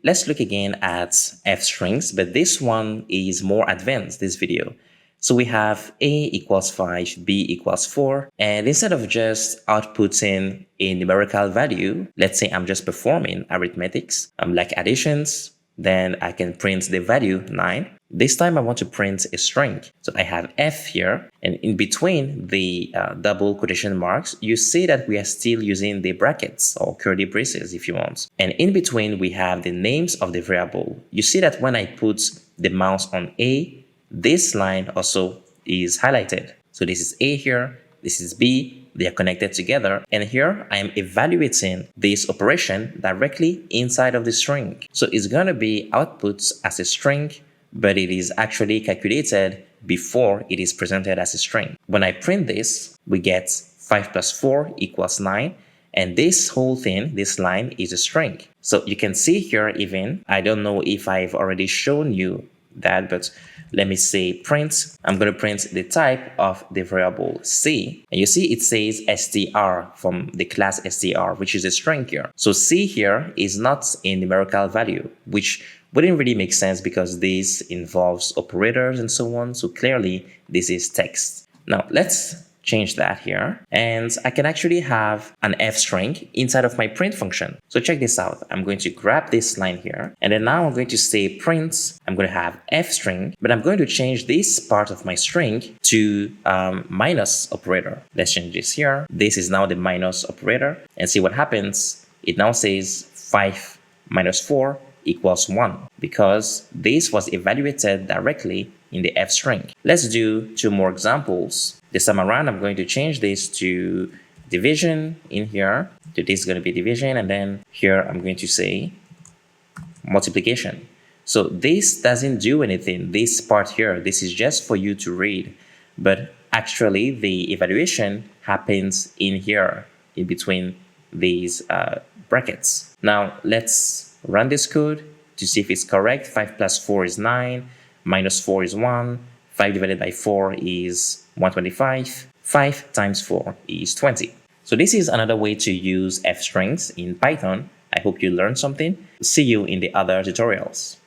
let's look again at f strings, but this one is more advanced, this video. So we have a equals 5, b equals 4, and instead of just outputting a numerical value, let's say I'm just performing arithmetics, like additions, then I can print the value 9. This time I want to print a string. So I have f here, and in between the double quotation marks, you see that we are still using the brackets or curly braces if you want. And in between we have the names of the variable. You see that when I put the mouse on A, this line also is highlighted. So this is A here, this is B, they are connected together, and here I am evaluating this operation directly inside of the string. So it's going to be output as a string, but it is actually calculated before it is presented as a string. When I print this, we get 5 plus 4 equals 9, and this whole thing, this line, is a string. So you can see here even, I don't know if I've already shown you that, but let me say print. I'm going to print the type of the variable C, and you see it says str from the class str, which is a string here. So C here is not a numerical value, which wouldn't really make sense because this involves operators and so on. So clearly this is text. Now let's change that here, and I can actually have an f string inside of my print function. So check this out. I'm going to grab this line here, and then now I'm going to say print. I'm going to have f string, but I'm going to change this part of my string to minus operator. Let's change this here. This is now the minus operator, and see what happens. It now says 5 minus 4 equals 1 because this was evaluated directly in the f string. Let's do 2 more examples. This time around, I'm going to change this to division in here. So this is going to be division, and then here I'm going to say multiplication. So this doesn't do anything. This part here, this is just for you to read, but actually the evaluation happens in here, in between these brackets. Now let's run this code to see if it's correct. 5 plus 4 is 9, minus 4 is 1, 5 divided by 4 is 125, 5 times 4 is 20. So this is another way to use f strings in Python. I hope you learned something. See you in the other tutorials.